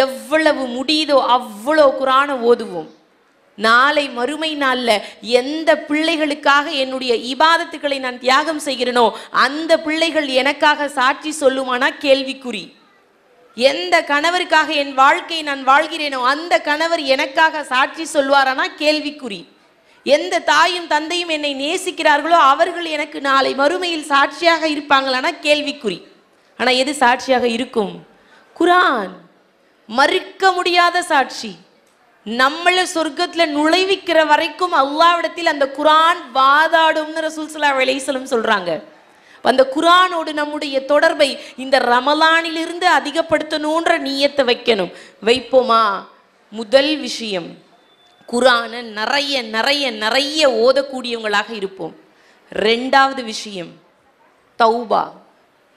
எவ்வளவு முடியுதோ அவ்வளோ குர்ஆனை ஓதுவோம். நாளை மறுமை நாள்ல எந்த பிள்ளைகளுக்காக என்னுடைய இபாதத்துக்களை நான் தியாகம் செய்கிறேனோ அந்த பிள்ளைகள் எனக்காக சாட்சி சொல்லுமானா கேள்விக்குறி. எந்த கணவருக்காக என் வாழ்க்கையை நான் வாழ்கிறேனோ அந்த கணவர் எனக்காக சாட்சி சொல்வாரானா கேள்விக்குறி. எந்த தாயும் தந்தையும் என்னை நேசிக்கிறார்களோ அவர்கள் எனக்கு நாளை மறுமையில் சாட்சியாக இருப்பாங்களானா கேள்விக்குறி. ஆனா எது சாட்சியாக இருக்கும்? குர்ஆன். மறுக்க முடியாத சாட்சி. நம்மளை சொர்க்கத்துல நுழைவிக்கிற வரைக்கும் அல்லாஹ்விடத்தில் அந்த குர்ஆன் வாதாடும்னு ரசூல் ஸல்லல்லாஹு அலைஹி வஸல்லம் சொல்றாங்க. அந்த குர்ஆனோடு நம்முடைய தொடர்பை இந்த ரமலானிலிருந்து அதிகப்படுத்தணுன்ற நியத்தை வைக்கணும். வைப்போமா? முதல் விஷயம், குர்ஆனை நிறைய நிறைய நிறைய ஓதக்கூடியவங்களாக இருப்போம். 2வது விஷயம், தௌபா.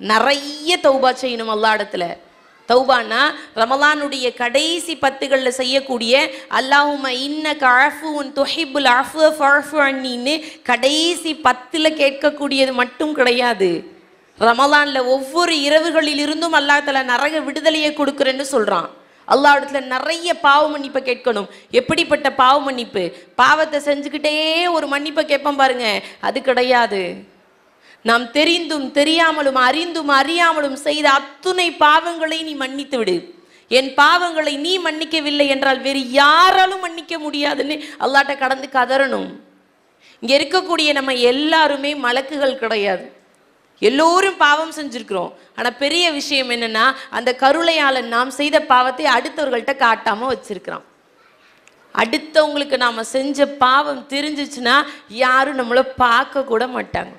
நிறைய தௌபா செய்யணும் அல்லாஹ் இடத்துல. தௌபானா ரமலானுடைய கடைசி 10களில் செய்யக்கூடிய அல்லாஹும்ம இன்னக அஃபுவுன் துஹிப்புல் அஃப்வ ஃபஅஃபு அன்னின்னு கடைசி 10ல் கேட்கக்கூடியது மட்டும் கிடையாது. ரமலான்ல ஒவ்வொரு இரவுகளில் இருந்தும் அல்லாஹ் தஆலா நரக விடுதலையை கொடுக்குறேன்னு சொல்றான். அல்லாஹ் இடத்துல நிறைய பாவ மன்னிப்பை கேட்கணும். எப்படிப்பட்ட பாவ மன்னிப்பு? பாவத்தை செஞ்சுக்கிட்டே ஒரு மன்னிப்பை கேட்போம் பாருங்க, அது கிடையாது. நாம் தெரிந்தும் தெரியாமலும் அறிந்தும் அறியாமலும் செய்த அத்துணை பாவங்களை நீ மன்னித்து விடு. என் பாவங்களை நீ மன்னிக்கவில்லை என்றால் வேறு யாராலும் மன்னிக்க முடியாதுன்னு அல்லாஹ்ட்ட கடந்து கதறணும். இங்க இருக்கக்கூடிய நம்ம எல்லாருமே மலக்குகள் கிடையாது. எல்லோரும் பாவம் செஞ்சிருக்கிறோம். ஆனா பெரிய விஷயம் என்னன்னா, அந்த கருணையாளன் நாம் செய்த பாவத்தை அடுத்தவர்கள்ட்ட காட்டாம வச்சிருக்கிறோம். அடுத்தவங்களுக்கு நாம செஞ்ச பாவம் தெரிஞ்சிச்சுன்னா யாரும் நம்மளை பார்க்க கூட மாட்டாங்க.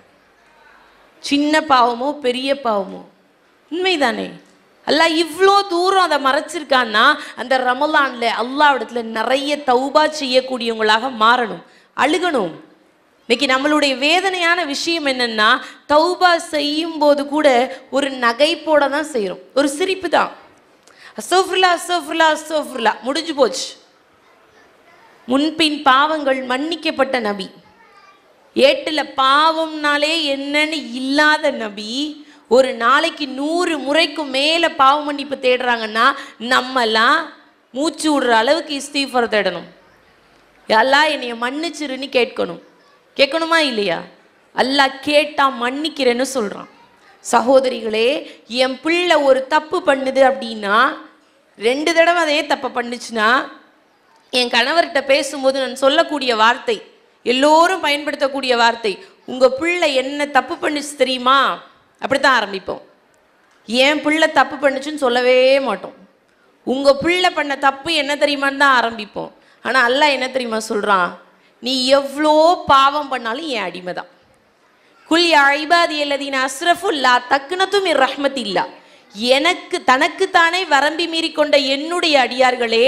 சின்ன பாவமோ பெரிய பாவமோ. உண்மைதானே? அல்லாஹ் இவ்வளோ தூரம் அதை மறைச்சிருக்கான்னா அந்த ரமலான்ல அல்லாஹ்விடத்துல நிறைய தௌபா செய்யக்கூடியவங்களாக மாறணும், அழுகணும். இன்னைக்கு நம்மளுடைய வேதனையான விஷயம் என்னன்னா, தௌபா செய்யும் போது கூட ஒரு நகைப்போட தான் செய்கிறோம், ஒரு சிரிப்பு தான். அஸ்தக்ஃபிருல்லாஹ் அஸ்தக்ஃபிருல்லாஹ் அஸ்தக்ஃபிருல்லாஹ் முடிஞ்சு போச்சு. முன்பின் பாவங்கள் மன்னிக்கப்பட்ட நபி, ஏட்டுல பாவம்னாலே என்னன்னு இல்லாத நபி, ஒரு நாளைக்கு 100 முறைக்கும் மேல பாவ மன்னிப்பு தேடுறாங்கன்னா நம்மலாம் மூச்சு விடுற அளவுக்கு இஸ்திஃபார் தேடணும். அல்லாஹ் என்னைய மன்னிச்சிருன்னு கேட்கணும். கேட்கணுமா இல்லையா? அல்லாஹ் கேட்டா மன்னிக்கிறேன்னு சொல்றான். சகோதரிகளே, என் பிள்ளை ஒரு தப்பு பண்ணுது அப்படின்னா, 2 தடவை அதே தப்பை பண்ணுச்சுன்னா, என் கணவர்கிட்ட பேசும்போது நான் சொல்லக்கூடிய வார்த்தை, எல்லோரும் பயன்படுத்தக்கூடிய வார்த்தை, உங்க பிள்ளை என்ன தப்பு பண்ணுச்சு தெரியுமா? அப்படித்தான் ஆரம்பிப்போம். என் பிள்ளை தப்பு பண்ணுச்சுன்னு சொல்லவே மாட்டோம். உங்க பிள்ளை பண்ண தப்பு என்ன தெரியுமான்னு தான் ஆரம்பிப்போம். ஆனா அல்லாஹ் என்ன தெரியுமா சொல்றான்? நீ எவ்வளோ பாவம் பண்ணாலும் என் அடிமை தான். குல் யா இபாதி அல்லதீன அஸ்ரஃபு லா தக்னது மிர் ரஹ்மத்தில்லா. எனக்கு தனக்குத்தானே வரம்பி மீறி கொண்ட என்னுடைய அடியார்களே,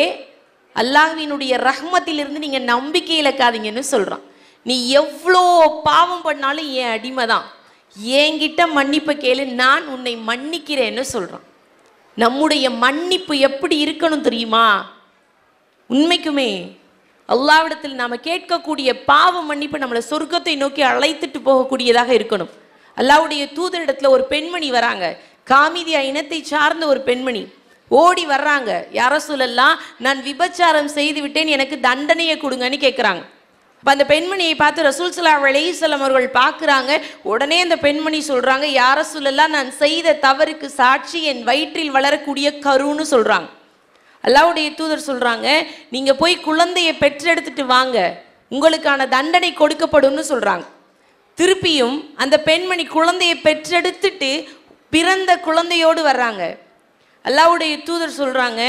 அல்லாஹ்வினுடைய ரஹ்மத்திலிருந்து நீங்க நம்பிக்கை இழக்காதீங்கன்னு சொல்றான். நீ எவ்வளோ பாவம் பண்ணாலும் என் அடிமை தான், என்கிட்ட மன்னிப்பு கேளு, நான் உன்னை மன்னிக்கிறேன்னு சொல்றான். நம்முடைய மன்னிப்பு எப்படி இருக்கணும் தெரியுமா? உண்மைக்குமே அல்லாஹ்விடத்தில் நாம கேட்கக்கூடிய பாவ மன்னிப்பு நம்மளை சொர்க்கத்தை நோக்கி அழைத்துட்டு போகக்கூடியதாக இருக்கணும். அல்லாஹ்வுடைய தூதரிடத்துல ஒரு பெண்மணி வராங்க, காமிதியா இனத்தை சார்ந்த ஒரு பெண்மணி ஓடி வர்றாங்க. யா ரசூலல்லாஹ், நான் விபச்சாரம் செய்து விட்டேன், எனக்கு தண்டனையை கொடுங்கன்னு கேட்குறாங்க. அப்போ அந்த பெண்மணியை பார்த்து ரசூல் ஸல்லல்லாஹு அலைஹி வஸல்லம் அவர்கள் பார்க்குறாங்க. உடனே அந்த பெண்மணி சொல்கிறாங்க, யா ரசூலல்லாஹ், நான் செய்த தவறுக்கு சாட்சி என் வயிற்றில் வளரக்கூடிய கருன்னு சொல்கிறாங்க. அல்லாஹ்வுடைய தூதர் சொல்கிறாங்க, நீங்கள் போய் குழந்தையை பெற்றெடுத்துட்டு வாங்க, உங்களுக்கான தண்டனை கொடுக்கப்படும்னு சொல்கிறாங்க. திருப்பியும் அந்த பெண்மணி குழந்தையை பெற்றெடுத்துட்டு பிறந்த குழந்தையோடு வர்றாங்க. அல்லாஹ்வுடைய தூதர் சொல்றாங்க,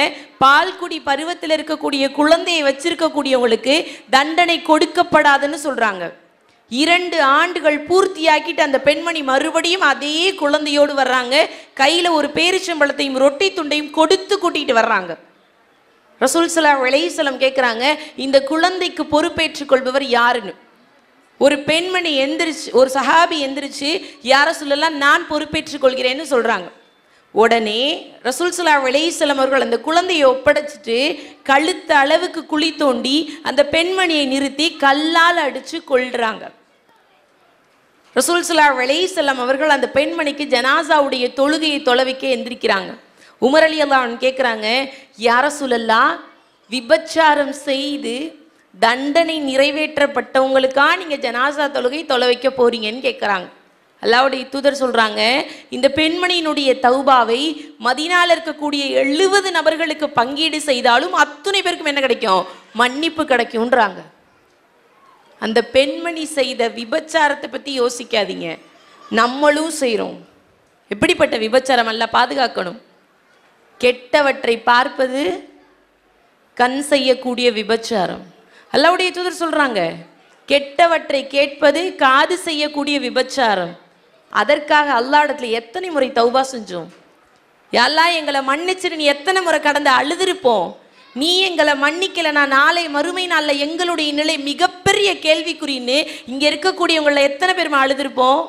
பால்குடி பருவத்தில் இருக்கக்கூடிய குழந்தையை வச்சிருக்கக்கூடியவங்களுக்கு தண்டனை கொடுக்கப்படாதுன்னு சொல்றாங்க. 2 ஆண்டுகள் பூர்த்தியாக்கிட்டு அந்த பெண்மணி மறுபடியும் அதே குழந்தையோடு வர்றாங்க. கையில ஒரு பேரிச்சம்பழத்தையும் ரொட்டி துண்டையும் கொடுத்து கூட்டிட்டு வர்றாங்க. ரசூல் ஸல்லல்லாஹு அலைஹி வஸல்லம் கேட்குறாங்க, இந்த குழந்தைக்கு பொறுப்பேற்றுக் கொள்பவர் யாருன்னு. ஒரு பெண்மணி எந்திரிச்சு, ஒரு சஹாபி எந்திரிச்சு, யா ரசூலல்லாஹ், நான் பொறுப்பேற்றுக் கொள்கிறேன்னு சொல்றாங்க. உடனே ரசூல் ஸல்லல்லாஹு அலைஹி வஸல்லம் அவர்கள் அந்த குழந்தையை ஒப்படைச்சிட்டு கழுத்து அளவுக்கு குழி தோண்டி அந்த பெண்மணியை நிறுத்தி கல்லால் அடிச்சு கொல்றாங்க. ரசூல் ஸல்லல்லாஹு அலைஹி வஸல்லம் அவர்கள் அந்த பெண்மணிக்கு ஜனாசாவுடைய தொழுகையை தொலைவிக்க எந்திரிக்கிறாங்க. உமர் ரலியல்லாஹு அன்ஹு கேட்குறாங்க, யா ரசூலல்லாஹ், விபச்சாரம் செய்து தண்டனை நிறைவேற்றப்பட்டவங்களுக்கா நீங்க ஜனாசா தொழுகை தொலை வைக்க போறீங்கன்னு கேட்குறாங்க. அல்லாஹ்வுடைய தூதர் சொல்றாங்க, இந்த பெண்மணியினுடைய தௌபாவை மதீனால இருக்கக்கூடிய 70 நபர்களுக்கு பங்கீடு செய்தாலும் அத்தனை பேருக்கும் என்ன கிடைக்கும்? மன்னிப்பு கிடைக்கும்ன்றாங்க. அந்த பெண்மணி செய்த விபச்சாரத்தை பத்தி யோசிக்காதீங்க, நம்மளும் செய்கிறோம். எப்படிப்பட்ட விபச்சாரம்? அல்ல பாதுகாக்கணும். கெட்டவற்றை பார்ப்பது கண் செய்யக்கூடிய விபச்சாரம். அல்லாஹ்வுடைய தூதர் சொல்றாங்க, கெட்டவற்றை கேட்பது காது செய்யக்கூடிய விபச்சாரம். அதற்காக அல்லாஹ் இடத்துல எத்தனை முறை தௌபா செஞ்சோம்? யா அல்லாஹ், எங்களை மன்னிச்சிரு, நீ எத்தனை முறை கடந்து அழுதுருப்போம். நீ எங்களை மன்னிக்கலைனா நாளை மறுமை நாளில் எங்களுடைய நிலை மிகப்பெரிய கேள்விக்குறின்னு இங்கே இருக்கக்கூடியவங்கள எத்தனை பேருமா அழுதுருப்போம்?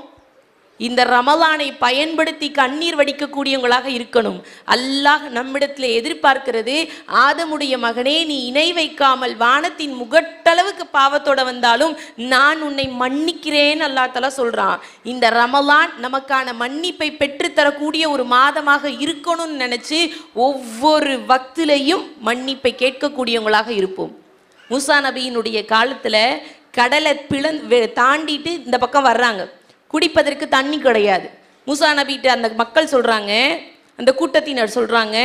இந்த ரமலானை பயன்படுத்தி கண்ணீர் வடிக்கக்கூடியவங்களாக இருக்கணும். அல்லாஹ் நம்மிடத்தில் எதிர்பார்க்கிறது, ஆதமுடைய மகனே, நீ இணை வைக்காமல் வானத்தின் முகட்டளவுக்கு பாவத்தோட வந்தாலும் நான் உன்னை மன்னிக்கிறேன் அல்லாஹ் தஆலா சொல்றான். இந்த ரமலான் நமக்கான மன்னிப்பை பெற்றுத்தரக்கூடிய ஒரு மாதமாக இருக்கணும்னு நினைச்சு ஒவ்வொரு வக்திலையும் மன்னிப்பை கேட்கக்கூடியவங்களாக இருப்போம். மூசா நபியினுடைய காலத்துல கடலை தாண்டிட்டு இந்த பக்கம் வர்றாங்க. குடிப்பதற்கு தண்ணி கிடையாது. மூசா நபிகிட்ட அந்த மக்கள் சொல்றாங்க, அந்த கூட்டத்தினர் சொல்றாங்க,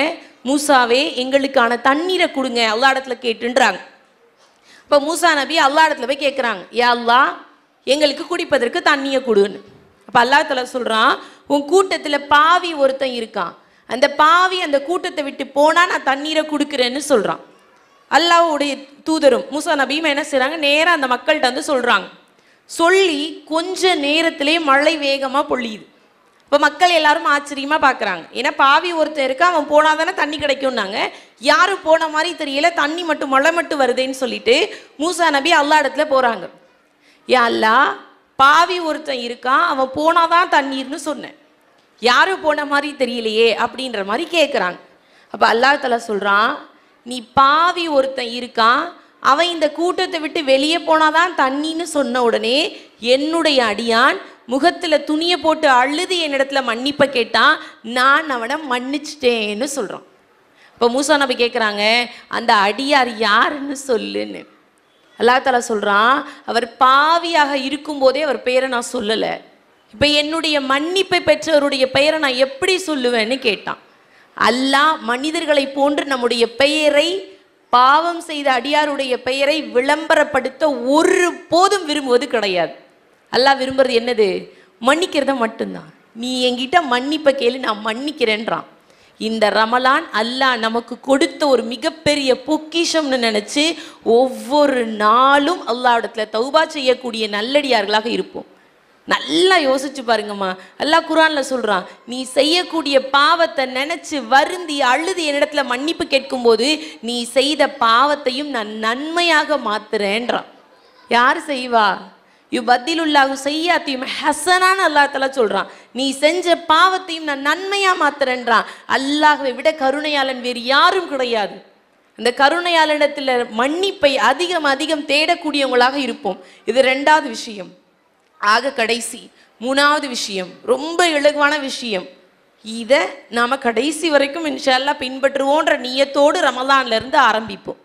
மூசாவே, எங்களுக்கான தண்ணீரை கொடுங்க, அல்லாஹ் இடத்துல கேட்டுன்றாங்க. இப்போ மூசா நபி அல்லாஹ் இடத்துல போய் கேட்குறாங்க, யா அல்லாஹ், எங்களுக்கு குடிப்பதற்கு தண்ணியை கொடுன்னு. அப்போ அல்லாஹ் தஆலா சொல்றான், உன் கூட்டத்தில் பாவி ஒருத்தன் இருக்கான், அந்த பாவி அந்த கூட்டத்தை விட்டு போனா நான் தண்ணீரை கொடுக்குறேன்னு சொல்றான். அல்லாஹ்வுடைய தூதரும் மூசா நபியும் என்ன செய்றாங்க, நேராக அந்த மக்கள்கிட்ட வந்து சொல்றாங்க. சொல்லி கொஞ்ச நேரத்திலே மழை வேகமாக பொழியுது. இப்போ மக்கள் எல்லாரும் ஆச்சரியமாக பார்க்குறாங்க. ஏன்னா பாவி ஒருத்தர் இருக்கா, அவன் போனால் தானே தண்ணி கிடைக்கும்னாங்க. யாரும் போன மாதிரி தெரியல, தண்ணி மட்டும் மழை மட்டும் வருதுன்னு சொல்லிட்டு மூசா நபி அல்லாஹ் இடத்துல போகிறாங்க. யா அல்லாஹ், பாவி ஒருத்தன் இருக்கான், அவன் போனாதான் தண்ணீர்னு சொன்னேன், யாரும் போன மாதிரி தெரியலையே அப்படின்ற மாதிரி கேட்குறாங்க. அப்போ அல்லாஹ் தஆலா சொல்கிறான், நீ பாவி ஒருத்தன் இருக்கான், அவன் இந்த கூட்டத்தை விட்டு வெளியே போனாதான் தண்ணின்னு சொன்ன உடனே என்னுடைய அடியான் முகத்தில் துணியை போட்டு அழுது என்னிடத்துல மன்னிப்பை கேட்டான், நான் அவனை மன்னிச்சிட்டேன்னு சொல்கிறான். இப்போ மூசா நபி கேட்குறாங்க, அந்த அடியார் யாருன்னு சொல்லுன்னு. அல்லாஹ் தஆலா சொல்றான், அவர் பாவியாக இருக்கும்போதே அவர் பெயரை நான் சொல்லலை, இப்போ என்னுடைய மன்னிப்பை பெற்றவருடைய பெயரை நான் எப்படி சொல்லுவேன்னு கேட்டான். அல்லாஹ் மனிதர்களை போன்று நம்முடைய பெயரை, பாவம் செய்த அடியாருடைய பெயரை விளம்பரப்படுத்த ஒரு போதும் விரும்புவது கிடையாது. அல்லாஹ் விரும்புறது என்னது? மன்னிக்கிறத மட்டும்தான். நீ என்கிட்ட மன்னிப்பை கேளு, நான் மன்னிக்கிறேன்றான். இந்த ரமலான் அல்லாஹ் நமக்கு கொடுத்த ஒரு மிகப்பெரிய பொக்கிஷம்னு நினச்சி ஒவ்வொரு நாளும் அல்லாஹ்விடத்தில் தௌபா செய்யக்கூடிய நல்லடியார்களாக இருப்போம். நல்லா யோசிச்சு பாருங்கம்மா. அல்லாஹ் குர்ஆன்ல சொல்றான், நீ செய்யக்கூடிய பாவத்தை நினைச்சு வருந்தி அழுது என்னிடத்துல மன்னிப்பு கேட்கும்போது நீ செய்த பாவத்தையும் நான் நன்மையாக மாத்துறேன்றான். யார் செய்வா? யுபத்திலுல்லாஹு செய்யாத்தையும் ஹசனான்னு அல்லாஹ் தஆலா சொல்றான். நீ செஞ்ச பாவத்தையும் நான் நன்மையா மாத்துறேன்றான். அல்லாஹ்வை விட கருணையாளன் வேறு யாரும் கிடையாது. அந்த கருணையாளனிடத்துல மன்னிப்பை அதிகம் அதிகம் தேடக்கூடியவங்களாக இருப்போம். இது 2வது விஷயம். ஆக கடைசி 3வது விஷயம், ரொம்ப இலகுவான விஷயம். இதை நாம் கடைசி வரைக்கும் இன்ஷா அல்லாஹ் பின்பற்றுவோன்ற நியத்தோடு ரமலான்ல இருந்து ஆரம்பிப்போம்.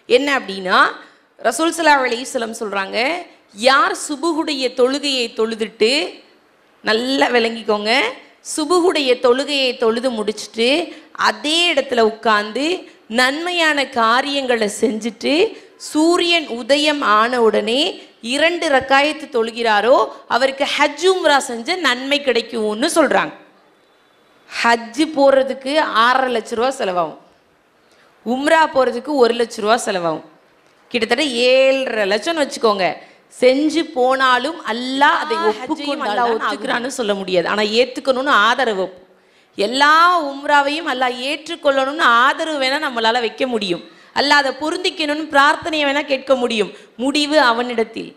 என்ன அப்படின்னா, ரசூல் ஸல்லல்லாஹு அலைஹி வஸல்லம் சொல்கிறாங்க, யார் சுபுகுடைய தொழுகையை தொழுதுட்டு, நல்லா விளங்கிக்கோங்க, சுபுகுடைய தொழுகையை தொழுது முடிச்சுட்டு அதே இடத்துல உட்கார்ந்து நன்மையான காரியங்களை செஞ்சுட்டு சூரியன் உதயம் ஆன உடனே 2 ரக்காயத்து தொழுகிறாரோ அவருக்கு ஹஜ் உம்ரா செஞ்ச நன்மை கிடைக்கும்னு சொல்கிறாங்க. ஹஜ்ஜு போகிறதுக்கு 6.5 லட்ச ரூபா செலவாகும், உம்ரா போகிறதுக்கு 1 லட்ச ரூபா செலவாகும். கிட்டத்தட்ட 7.5 லட்சம்னு வச்சுக்கோங்க. செஞ்சு போனாலும் அல்லாஹ் அதை ஒத்துக்கிறான்னு சொல்ல முடியாது, ஆனால் ஏற்றுக்கணும்னு ஆதரவு. எல்லா உம்ராவையும் அல்லாஹ் ஏற்றுக்கொள்ளணும்னு ஆதரவு வேணால் நம்மளால் வைக்க முடியும். அல்லாஹ் அதை பொருந்திக்கணும்னு பிரார்த்தனையை வேணால் கேட்க முடியும். முடிவு அவனிடத்தில்.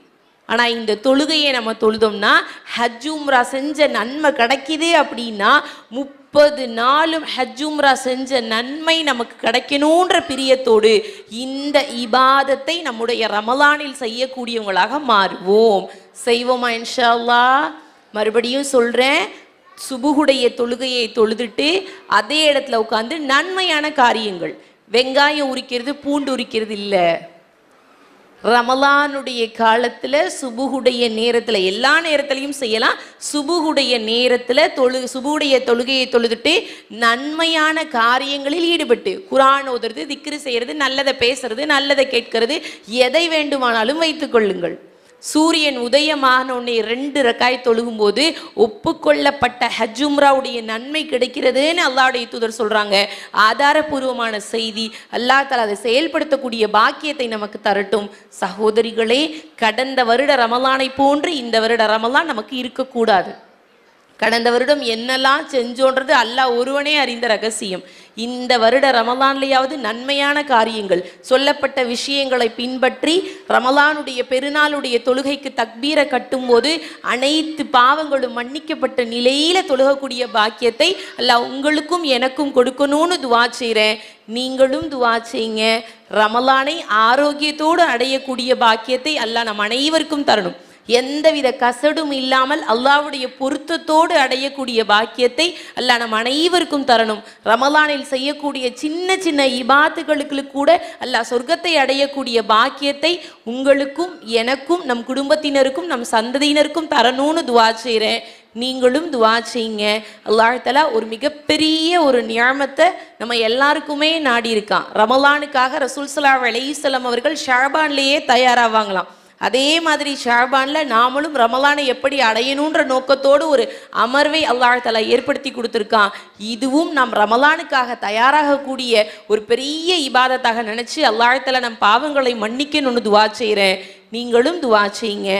ஆனால் இந்த தொழுகையை நம்ம தொழுதோம்னா ஹஜ் உம்ரா செஞ்ச நன்மை கிடைக்கிது அப்படின்னா 30 நாளும் ஹஜ் உம்ரா செஞ்ச நன்மை நமக்கு கிடைக்கணுன்ற பிரியத்தோடு இந்த இபாதத்தை நம்முடைய ரமலானில் செய்யக்கூடியவங்களாக மாறுவோம். செய்வோமா இன்ஷா அல்லாஹ்? மறுபடியும் சொல்கிறேன், சுபுகுடைய தொழுகையை தொழுதுட்டு அதே இடத்துல உட்காந்து நன்மையான காரியங்கள், வெங்காயம் உரிக்கிறது பூண்டு உரிக்கிறது இல்லை. ரமலானுடைய காலத்தில் சுபுகுடைய நேரத்தில், எல்லா நேரத்திலையும் செய்யலாம், சுபுகுடைய நேரத்தில் சுபுகுடைய தொழுகையை தொழுதுட்டு நன்மையான காரியங்களில் ஈடுபட்டு குர்ஆன் ஓதுறது, திக்ரு செய்கிறது, நல்லதை பேசுறது, நல்லதை கேட்கறது, எதை வேண்டுமானாலும் வைத்துக்கொள்ளுங்கள். சூரியன் உதயமான உடனே 2 ரக்காய் தொழுகும்போது ஒப்புக்கொள்ளப்பட்ட ஹஜ் உம்ராவுடைய நன்மை கிடைக்கிறதுன்னு அல்லாஹ்வுடைய தூதர் சொல்றாங்க. ஆதாரபூர்வமான செய்தி. அல்லாஹ் தஆலா அதை செயல்படுத்தக்கூடிய பாக்கியத்தை நமக்கு தரட்டும். சகோதரிகளே, கடந்த வருட ரமலானை போன்று இந்த வருட ரமலான் நமக்கு இருக்கக்கூடாது. கடந்த வருடம் என்னெல்லாம் செஞ்சோன்றது அல்லாஹ் ஒருவனே அறிந்த ரகசியம். இந்த வருட ரமலான்லையாவது நன்மையான காரியங்கள், சொல்லப்பட்ட விஷயங்களை பின்பற்றி ரமலானுடைய பெருநாளுடைய தொழுகைக்கு தக்பீரை கட்டும்போது அனைத்து பாவங்களும் மன்னிக்கப்பட்ட நிலையில தொழுகக்கூடிய பாக்கியத்தை அல்லாஹ் உங்களுக்கும் எனக்கும் கொடுக்கணும்னு துவா செய்கிறேன். நீங்களும் துவா செய்யுங்க. ரமலானை ஆரோக்கியத்தோடு அடையக்கூடிய பாக்கியத்தை அல்லாஹ் நம் அனைவருக்கும் தரணும். எந்தவித கசடும் இல்லாமல் அல்லாஹ்வுடைய பொருத்தத்தோடு அடையக்கூடிய பாக்கியத்தை அல்லாஹ் நம் அனைவருக்கும் தரணும். ரமலானில் செய்யக்கூடிய சின்ன சின்ன இபாத்துகளுக்கு கூட அல்லாஹ் சொர்க்கத்தை அடையக்கூடிய பாக்கியத்தை உங்களுக்கும் எனக்கும் நம் குடும்பத்தினருக்கும் நம் சந்ததியினருக்கும் தரணும்னு துவா செய்கிறேன். நீங்களும் துவா செய்யுங்க. அல்லாஹ் தஆலா ஒரு மிகப்பெரிய ஒரு நியாமத்தை நம்ம எல்லாருக்குமே நாடி இருக்கான். ரமலானுக்காக ரசூல் ஸல்லல்லாஹு அலைஹி வஸல்லம் அவர்கள் ஷஅபான்லேயே தயாராவாங்களாம். அதே மாதிரி ஷஅபான்ல நாமளும் ரமலானை எப்படி அடையணுன்ற நோக்கத்தோடு ஒரு அமர்வை அல்லாஹ் தஆலா ஏற்படுத்தி கொடுத்துருக்கான். இதுவும் நாம் ரமலானுக்காக தயாராகக்கூடிய ஒரு பெரிய இபாதத்தாக நினச்சி அல்லாஹ் தஆலா நம் பாவங்களை மன்னிக்கணும்னு துவா செய்கிறேன். நீங்களும் துவா செய்யுங்க.